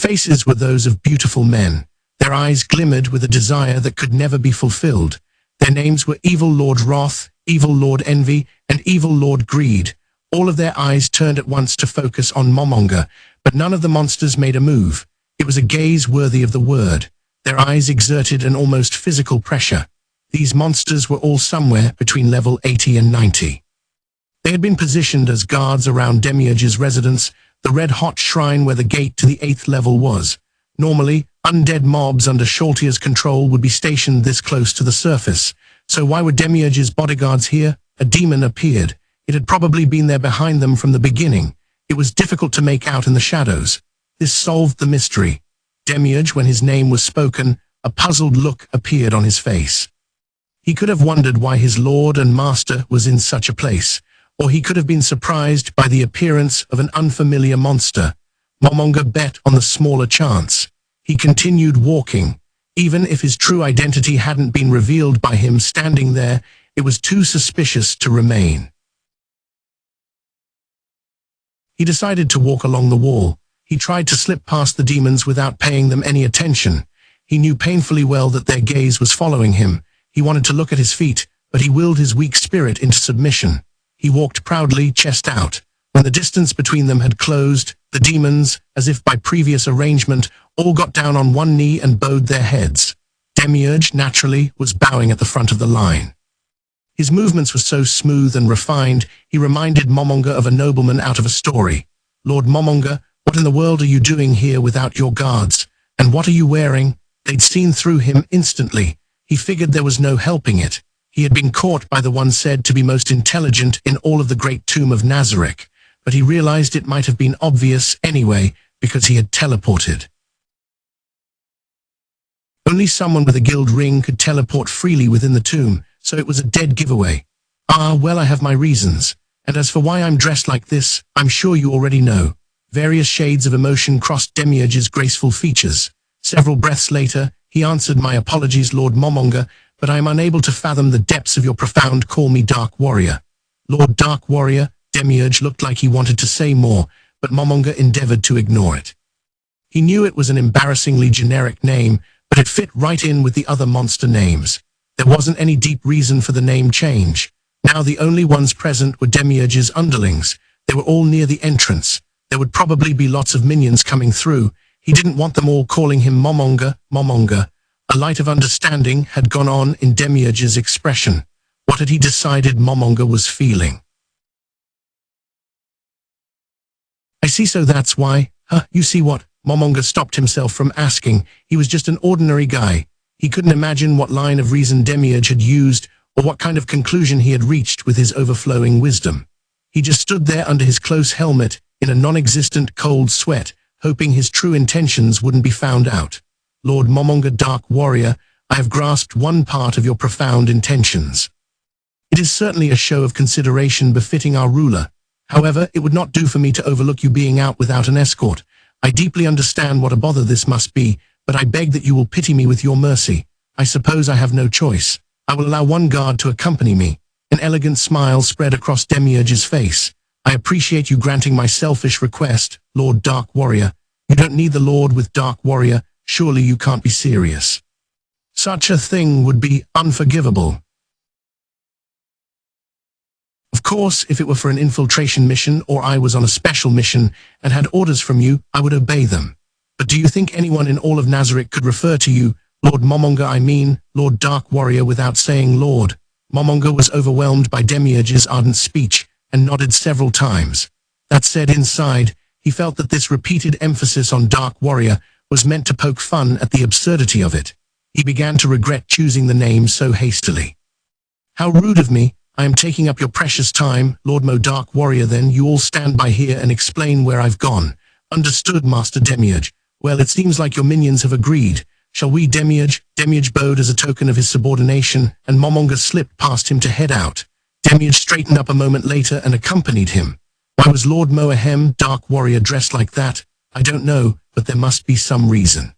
faces were those of beautiful men. Their eyes glimmered with a desire that could never be fulfilled. Their names were Evil Lord Wrath, Evil Lord Envy, and Evil Lord Greed. All of their eyes turned at once to focus on Momonga, but none of the monsters made a move. It was a gaze worthy of the word. Their eyes exerted an almost physical pressure. These monsters were all somewhere between level 80 and 90. They had been positioned as guards around Demiurge's residence, the red-hot shrine where the gate to the 8th level was. Normally, undead mobs under Shaltia's control would be stationed this close to the surface. So why were Demiurge's bodyguards here? A demon appeared. It had probably been there behind them from the beginning. It was difficult to make out in the shadows. This solved the mystery. Demiurge, when his name was spoken, a puzzled look appeared on his face. He could have wondered why his lord and master was in such a place, or he could have been surprised by the appearance of an unfamiliar monster. Momonga bet on the smaller chance. He continued walking. Even if his true identity hadn't been revealed by him standing there, it was too suspicious to remain. He decided to walk along the wall. He tried to slip past the demons without paying them any attention. He knew painfully well that their gaze was following him. He wanted to look at his feet, but he willed his weak spirit into submission. He walked proudly, chest out. When the distance between them had closed, the demons, as if by previous arrangement, all got down on one knee and bowed their heads. Demiurge, naturally, was bowing at the front of the line. His movements were so smooth and refined, he reminded Momonga of a nobleman out of a story. Lord Momonga, what in the world are you doing here without your guards? And what are you wearing? They'd seen through him instantly. He figured there was no helping it. He had been caught by the one said to be most intelligent in all of the great tomb of Nazareth, but he realized it might have been obvious anyway because he had teleported. Only someone with a guild ring could teleport freely within the tomb, so it was a dead giveaway. Ah, well, I have my reasons. And as for why I'm dressed like this, I'm sure you already know. Various shades of emotion crossed Demiurge's graceful features. Several breaths later, he answered, my apologies, Lord Momonga, but I am unable to fathom the depths of your profound call me Dark Warrior. Lord Dark Warrior, Demiurge looked like he wanted to say more, but Momonga endeavored to ignore it. He knew it was an embarrassingly generic name, but it fit right in with the other monster names. There wasn't any deep reason for the name change. Now the only ones present were Demiurge's underlings. They were all near the entrance. There would probably be lots of minions coming through. He didn't want them all calling him Momonga, Momonga. A light of understanding had gone on in Demiurge's expression. What had he decided Momonga was feeling? I see, so that's why. Huh, you see what? Momonga stopped himself from asking. He was just an ordinary guy. He couldn't imagine what line of reason Demiurge had used or what kind of conclusion he had reached with his overflowing wisdom. He just stood there under his close helmet in a non-existent cold sweat, hoping his true intentions wouldn't be found out. Lord Momonga Dark Warrior, I have grasped one part of your profound intentions. It is certainly a show of consideration befitting our ruler. However, it would not do for me to overlook you being out without an escort. I deeply understand what a bother this must be, but I beg that you will pity me with your mercy. I suppose I have no choice. I will allow one guard to accompany me. An elegant smile spread across Demiurge's face. I appreciate you granting my selfish request, Lord Dark Warrior. You don't need the Lord with Dark Warrior. Surely you can't be serious. Such a thing would be unforgivable. Of course, if it were for an infiltration mission or I was on a special mission and had orders from you, I would obey them. But do you think anyone in all of Nazareth could refer to you, Lord Momonga, I mean, Lord Dark Warrior, without saying Lord? Momonga was overwhelmed by Demiurge's ardent speech and nodded several times. That said, inside, he felt that this repeated emphasis on Dark Warrior was meant to poke fun at the absurdity of it. He began to regret choosing the name so hastily. How rude of me. I am taking up your precious time, Lord Mo Dark Warrior. Then you all stand by here and explain where I've gone. Understood, Master Demiurge. Well, it seems like your minions have agreed. Shall we, Demiurge? Demiurge bowed as a token of his subordination, and Momonga slipped past him to head out. Demiurge straightened up a moment later and accompanied him. Why was Lord Moahem Dark Warrior dressed like that? I don't know, but there must be some reason.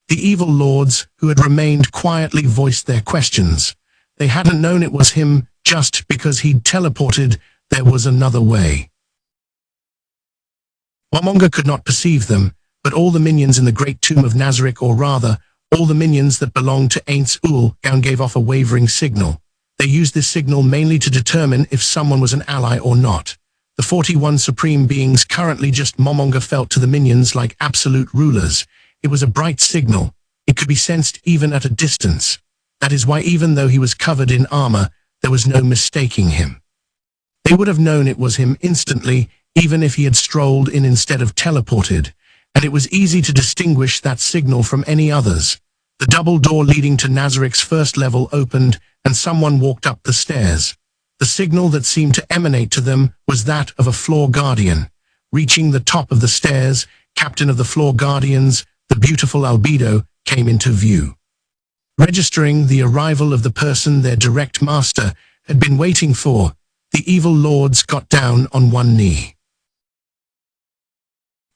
The evil lords, who had remained quietly, voiced their questions. They hadn't known it was him just because he'd teleported. There was another way. Momonga could not perceive them, but all the minions in the great tomb of Nazarick, or rather, all the minions that belonged to Aints Ul Gaun, gave off a wavering signal. They used this signal mainly to determine if someone was an ally or not. The 41 supreme beings currently just Momonga felt to the minions like absolute rulers. It was a bright signal. It could be sensed even at a distance. That is why even though he was covered in armor, there was no mistaking him. They would have known it was him instantly, even if he had strolled in instead of teleported, and it was easy to distinguish that signal from any others. The double door leading to Nazarick's first level opened, and someone walked up the stairs. The signal that seemed to emanate to them was that of a floor guardian. Reaching the top of the stairs, captain of the floor guardians, the beautiful Albedo, came into view. Registering the arrival of the person their direct master had been waiting for, the evil lords got down on one knee.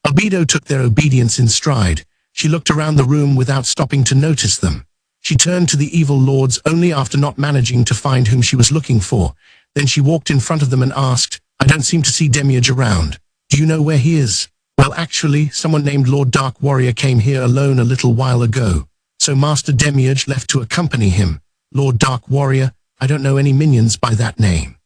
Albedo took their obedience in stride. She looked around the room without stopping to notice them. She turned to the evil lords only after not managing to find whom she was looking for. Then she walked in front of them and asked, "I don't seem to see Demiurge around. Do you know where he is?" "Well, actually, someone named Lord Dark Warrior came here alone a little while ago. So Master Demiurge left to accompany him." "Lord Dark Warrior? I don't know any minions by that name."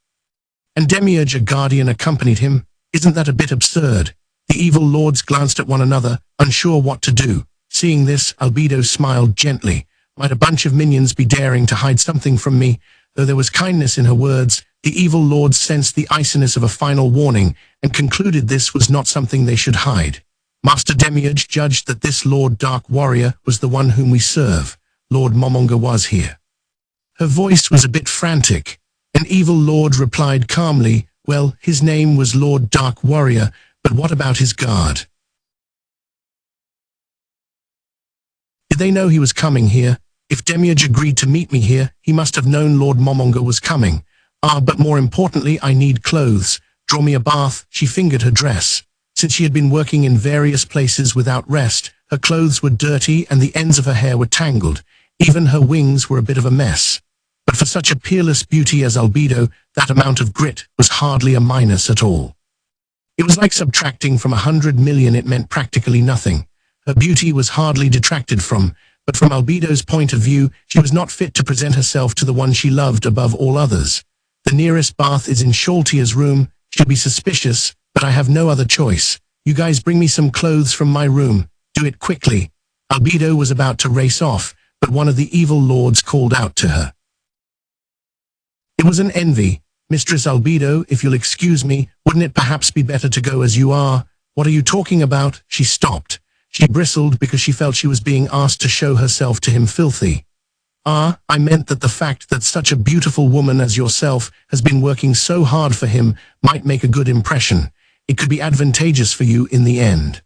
"And Demiurge, a guardian, accompanied him? Isn't that a bit absurd?" The evil lords glanced at one another, unsure what to do. Seeing this, Albedo smiled gently. "Might a bunch of minions be daring to hide something from me?" Though there was kindness in her words, the evil lords sensed the iciness of a final warning and concluded this was not something they should hide. "Master Demiurge judged that this Lord Dark Warrior was the one whom we serve. Lord Momonga was here." Her voice was a bit frantic. An evil lord replied calmly, "Well, his name was Lord Dark Warrior, but what about his guard? Did they know he was coming here? If Demiurge agreed to meet me here, he must have known Lord Momonga was coming. But more importantly, I need clothes. Draw me a bath." She fingered her dress. Since she had been working in various places without rest, her clothes were dirty and the ends of her hair were tangled. Even her wings were a bit of a mess. But for such a peerless beauty as Albedo, that amount of grit was hardly a minus at all. It was like subtracting from 100 million. It meant practically nothing. Her beauty was hardly detracted from, but from Albedo's point of view, she was not fit to present herself to the one she loved above all others. "The nearest bath is in Sholtia's room. She'll be suspicious, but I have no other choice. You guys bring me some clothes from my room. Do it quickly." Albedo was about to race off, but one of the evil lords called out to her. It was an envy. "Mistress Albedo, if you'll excuse me, wouldn't it perhaps be better to go as you are?" "What are you talking about?" She stopped. She bristled because she felt she was being asked to show herself to him filthy. I meant that the fact that such a beautiful woman as yourself has been working so hard for him might make a good impression. It could be advantageous for you in the end."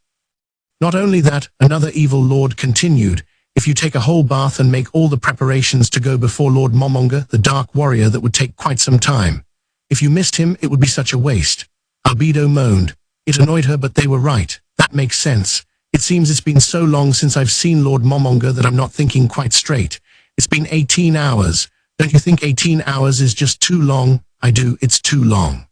Not only that, another evil lord continued, "If you take a whole bath and make all the preparations to go before Lord Momonga, the Dark Warrior, that would take quite some time. If you missed him, it would be such a waste." Albedo moaned. It annoyed her, but they were right. That makes sense. "It seems it's been so long since I've seen Lord Momonga that I'm not thinking quite straight. It's been 18 hours. Don't you think 18 hours is just too long?" "I do, it's too long.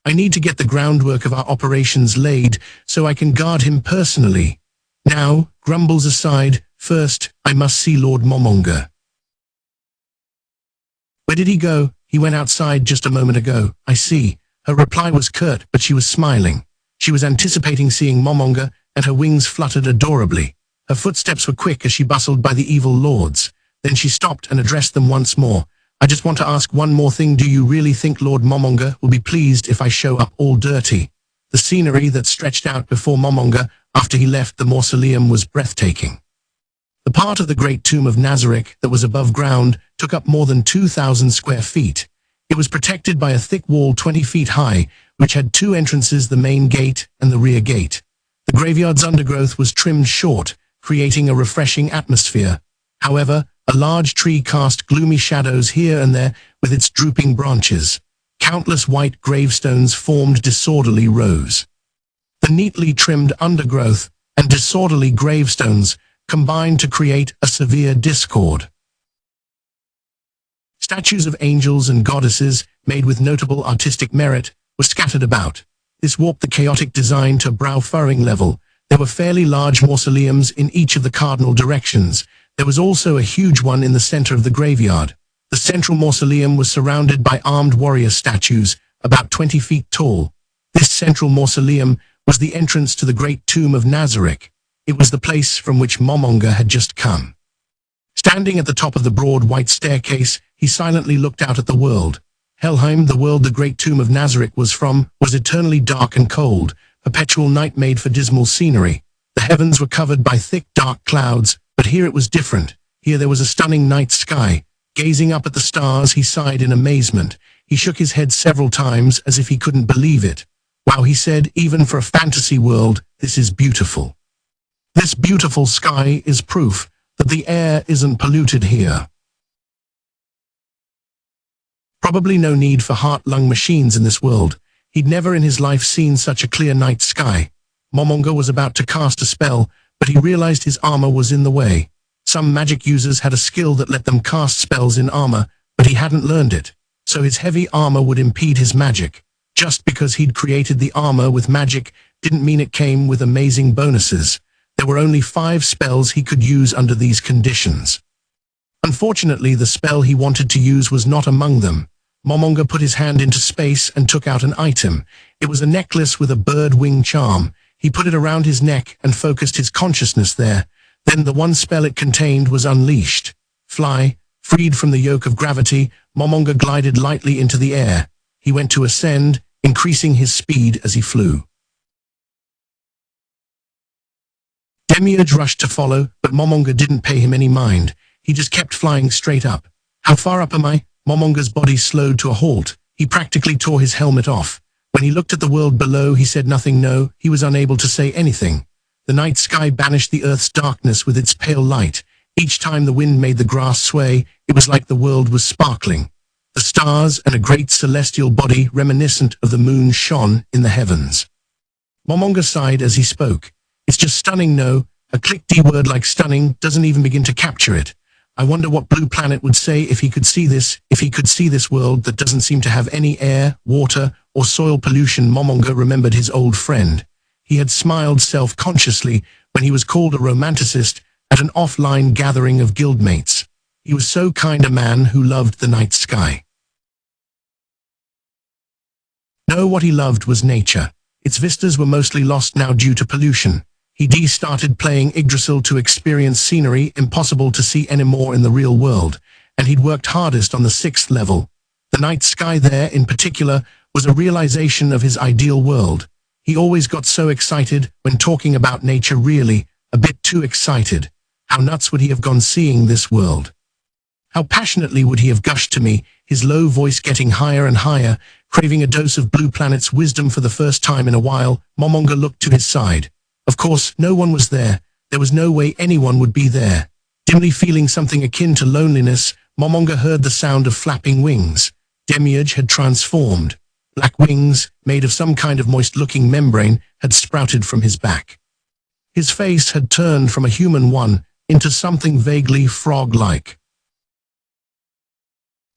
I need to get the groundwork of our operations laid so I can guard him personally. Now, grumbles aside, first, I must see Lord Momonga." "Where did he go?" "He went outside just a moment ago." "I see." Her reply was curt, but she was smiling. She was anticipating seeing Momonga, and her wings fluttered adorably. Her footsteps were quick as she bustled by the evil lords. Then she stopped and addressed them once more. "I just want to ask one more thing. Do you really think Lord Momonga will be pleased if I show up all dirty?" The scenery that stretched out before Momonga after he left the mausoleum was breathtaking. The part of the great tomb of Nazarick that was above ground took up more than 2,000 square feet. It was protected by a thick wall 20 feet high, which had two entrances, the main gate and the rear gate. The graveyard's undergrowth was trimmed short, creating a refreshing atmosphere. However, a large tree cast gloomy shadows here and there with its drooping branches. Countless white gravestones formed disorderly rows. The neatly trimmed undergrowth and disorderly gravestones combined to create a severe discord. Statues of angels and goddesses, made with notable artistic merit, were scattered about. This warped the chaotic design to a brow-furrowing level. There were fairly large mausoleums in each of the cardinal directions. There was also a huge one in the center of the graveyard. The central mausoleum was surrounded by armed warrior statues, about 20 feet tall. This central mausoleum was the entrance to the great tomb of Nazarick. It was the place from which Momonga had just come. Standing at the top of the broad white staircase, he silently looked out at the world. Helheim, the world the great tomb of Nazarick was from, was eternally dark and cold, perpetual night made for dismal scenery. The heavens were covered by thick, dark clouds, but here it was different. Here there was a stunning night sky. Gazing up at the stars, he sighed in amazement. He shook his head several times as if he couldn't believe it. Wow, he said, even for a fantasy world, this is beautiful. This beautiful sky is proof that the air isn't polluted here. Probably no need for heart-lung machines in this world. He'd never in his life seen such a clear night sky. Momonga was about to cast a spell, but he realized his armor was in the way. Some magic users had a skill that let them cast spells in armor, but he hadn't learned it. So his heavy armor would impede his magic. Just because he'd created the armor with magic didn't mean it came with amazing bonuses. There were only 5 spells he could use under these conditions. Unfortunately, the spell he wanted to use was not among them. Momonga put his hand into space and took out an item. It was a necklace with a bird wing charm. He put it around his neck and focused his consciousness there. Then the one spell it contained was unleashed. Fly, freed from the yoke of gravity, Momonga glided lightly into the air. He went to ascend, increasing his speed as he flew. Demiurge rushed to follow, but Momonga didn't pay him any mind. He just kept flying straight up. How far up am I? Momonga's body slowed to a halt. He practically tore his helmet off. When he looked at the world below, he said nothing. No, he was unable to say anything. The night sky banished the earth's darkness with its pale light. Each time the wind made the grass sway, it was like the world was sparkling. The stars and a great celestial body reminiscent of the moon shone in the heavens. Momonga sighed as he spoke. It's just stunning. No, a click-D word like stunning doesn't even begin to capture it. I wonder what Blue Planet would say if he could see this world that doesn't seem to have any air, water, or soil pollution. Momonga remembered his old friend. He had smiled self-consciously when he was called a romanticist at an offline gathering of guildmates. He was so kind a man who loved the night sky. No, what he loved was nature. Its vistas were mostly lost now due to pollution. He started playing Yggdrasil to experience scenery impossible to see anymore in the real world, and he'd worked hardest on the 6th level. The night sky there, in particular, was a realization of his ideal world. He always got so excited when talking about nature, really, a bit too excited. How nuts would he have gone seeing this world? How passionately would he have gushed to me, his low voice getting higher and higher, craving a dose of Blue Planet's wisdom for the first time in a while. Momonga looked to his side. Of course, no one was there. There was no way anyone would be there. Dimly feeling something akin to loneliness, Momonga heard the sound of flapping wings. Demiurge had transformed. Black wings, made of some kind of moist-looking membrane, had sprouted from his back. His face had turned from a human one into something vaguely frog-like.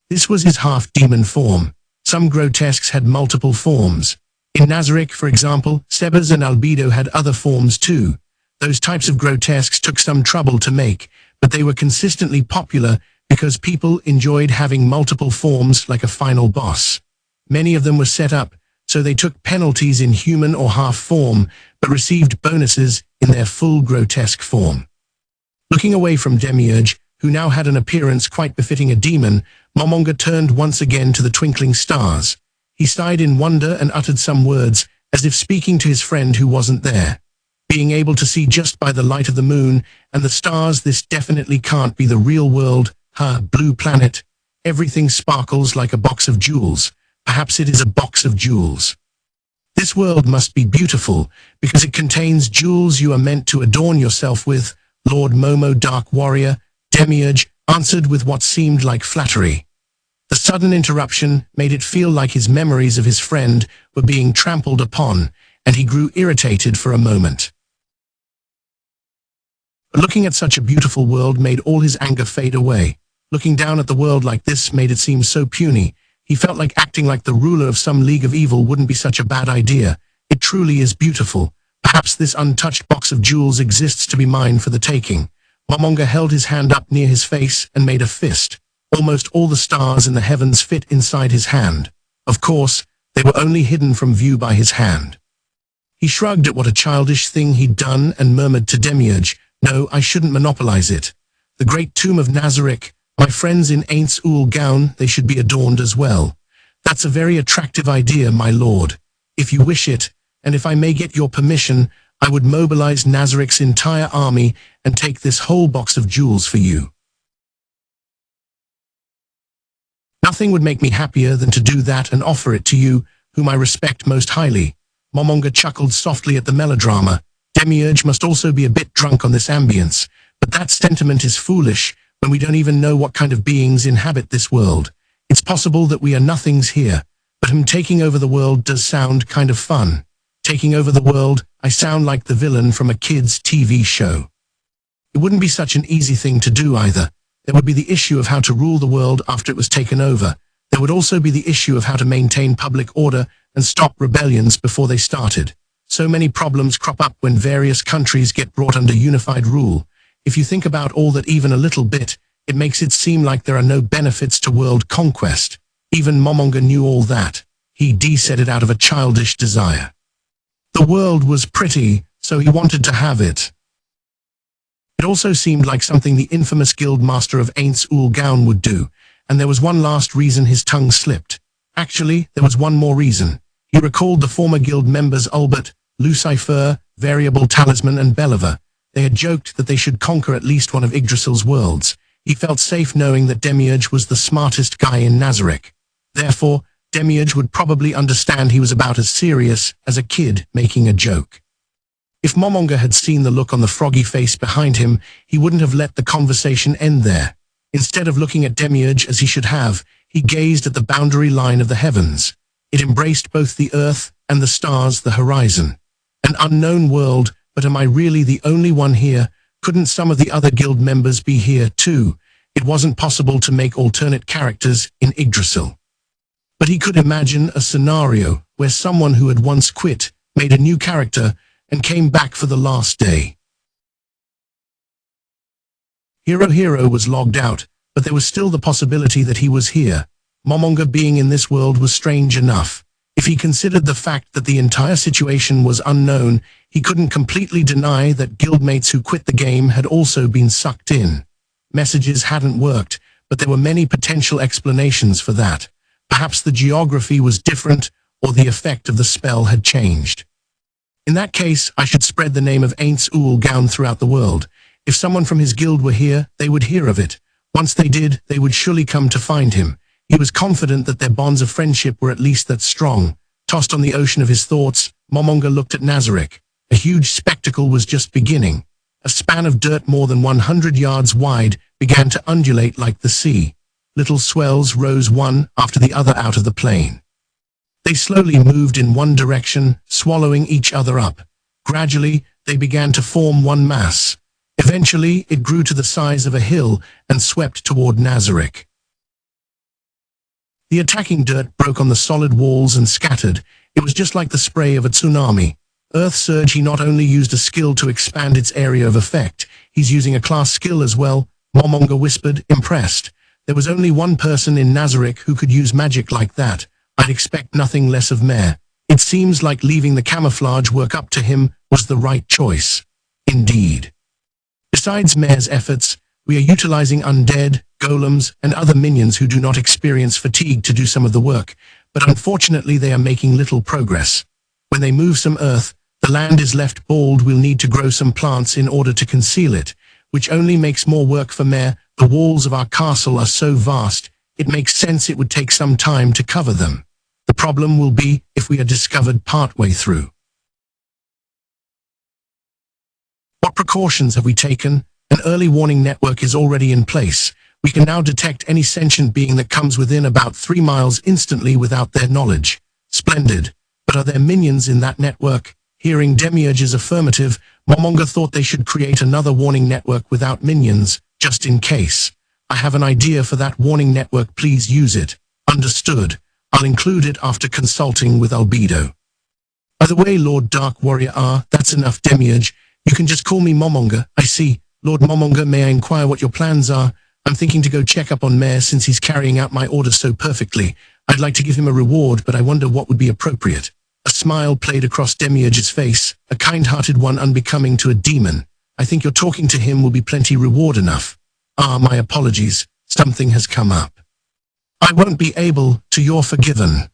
This was his half-demon form. Some grotesques had multiple forms. In Nazarick, for example, Sebas and Albedo had other forms too. Those types of grotesques took some trouble to make, but they were consistently popular because people enjoyed having multiple forms like a final boss. Many of them were set up, so they took penalties in human or half form, but received bonuses in their full grotesque form. Looking away from Demiurge, who now had an appearance quite befitting a demon, Momonga turned once again to the twinkling stars. He sighed in wonder and uttered some words, as if speaking to his friend who wasn't there. Being able to see just by the light of the moon and the stars, this definitely can't be the real world. Blue Planet. Everything sparkles like a box of jewels. Perhaps it is a box of jewels. This world must be beautiful, because it contains jewels you are meant to adorn yourself with. Lord Momo, Dark Warrior, Demiurge, answered with what seemed like flattery. The sudden interruption made it feel like his memories of his friend were being trampled upon, and he grew irritated for a moment. But looking at such a beautiful world made all his anger fade away. Looking down at the world like this made it seem so puny. He felt like acting like the ruler of some league of evil wouldn't be such a bad idea. It truly is beautiful. Perhaps this untouched box of jewels exists to be mine for the taking. Momonga held his hand up near his face and made a fist. Almost all the stars in the heavens fit inside his hand. Of course, they were only hidden from view by his hand. He shrugged at what a childish thing he'd done and murmured to Demiurge, "No, I shouldn't monopolize it. The great tomb of Nazarick, my friends in Aints Ul Gown, they should be adorned as well. That's a very attractive idea, my lord. If you wish it, and if I may get your permission, I would mobilize Nazarick's entire army and take this whole box of jewels for you." "Nothing would make me happier than to do that and offer it to you, whom I respect most highly." Momonga chuckled softly at the melodrama. Demiurge must also be a bit drunk on this ambience, but that sentiment is foolish when we don't even know what kind of beings inhabit this world. It's possible that we are nothings here, but him taking over the world does sound kind of fun. Taking over the world, I sound like the villain from a kid's TV show. It wouldn't be such an easy thing to do either. There would be the issue of how to rule the world after it was taken over. There would also be the issue of how to maintain public order and stop rebellions before they started. So many problems crop up when various countries get brought under unified rule. If you think about all that even a little bit, it makes it seem like there are no benefits to world conquest. Even Momonga knew all that. He said it out of a childish desire. The world was pretty, so he wanted to have it. It also seemed like something the infamous guild master of Aints Ul Gown would do, and there was one last reason his tongue slipped. Actually, there was one more reason. He recalled the former guild members Ulbert, Lucifer, Variable Talisman, and Belliver. They had joked that they should conquer at least one of Yggdrasil's worlds. He felt safe knowing that Demiurge was the smartest guy in Nazarick. Therefore, Demiurge would probably understand he was about as serious as a kid making a joke. If Momonga had seen the look on the froggy face behind him, he wouldn't have let the conversation end there. Instead of looking at Demiurge as he should have, he gazed at the boundary line of the heavens. It embraced both the earth and the stars, the horizon. An unknown world, but am I really the only one here? Couldn't some of the other guild members be here too? It wasn't possible to make alternate characters in Yggdrasil. But he could imagine a scenario where someone who had once quit made a new character and came back for the last day. Hero was logged out, but there was still the possibility that he was here. Momonga being in this world was strange enough. If he considered the fact that the entire situation was unknown, he couldn't completely deny that guildmates who quit the game had also been sucked in. Messages hadn't worked, but there were many potential explanations for that. Perhaps the geography was different, or the effect of the spell had changed. In that case, I should spread the name of Aints Ul Gown throughout the world. If someone from his guild were here, they would hear of it. Once they did, they would surely come to find him. He was confident that their bonds of friendship were at least that strong. Tossed on the ocean of his thoughts, Momonga looked at Nazarick. A huge spectacle was just beginning. A span of dirt more than 100 yards wide began to undulate like the sea. Little swells rose one after the other out of the plain. They slowly moved in one direction, swallowing each other up. Gradually, they began to form one mass. Eventually, it grew to the size of a hill and swept toward Nazarick. The attacking dirt broke on the solid walls and scattered. It was just like the spray of a tsunami. Earth Surge, he not only used a skill to expand its area of effect, he's using a class skill as well, Momonga whispered, impressed. There was only one person in Nazarick who could use magic like that. I'd expect nothing less of Mare. It seems like leaving the camouflage work up to him was the right choice. Indeed. Besides Mare's efforts, we are utilizing undead, golems, and other minions who do not experience fatigue to do some of the work, but unfortunately they are making little progress. When they move some earth, the land is left bald. We'll need to grow some plants in order to conceal it, which only makes more work for Mare. The walls of our castle are so vast, it makes sense it would take some time to cover them. The problem will be if we are discovered partway through. What precautions have we taken? An early warning network is already in place. We can now detect any sentient being that comes within about 3 miles instantly without their knowledge. Splendid. But are there minions in that network? Hearing Demiurge's affirmative, Momonga thought they should create another warning network without minions, just in case. I have an idea for that warning network, please use it. Understood. I'll include it after consulting with Albedo. By the way, Lord Dark Warrior that's enough, Demiurge. You can just call me Momonga. I see. Lord Momonga, may I inquire what your plans are? I'm thinking to go check up on Mayor since he's carrying out my orders so perfectly. I'd like to give him a reward, but I wonder what would be appropriate. A smile played across Demiurge's face, a kind-hearted one unbecoming to a demon. I think your talking to him will be plenty reward enough. My apologies. Something has come up. I won't be able to. You're forgiven.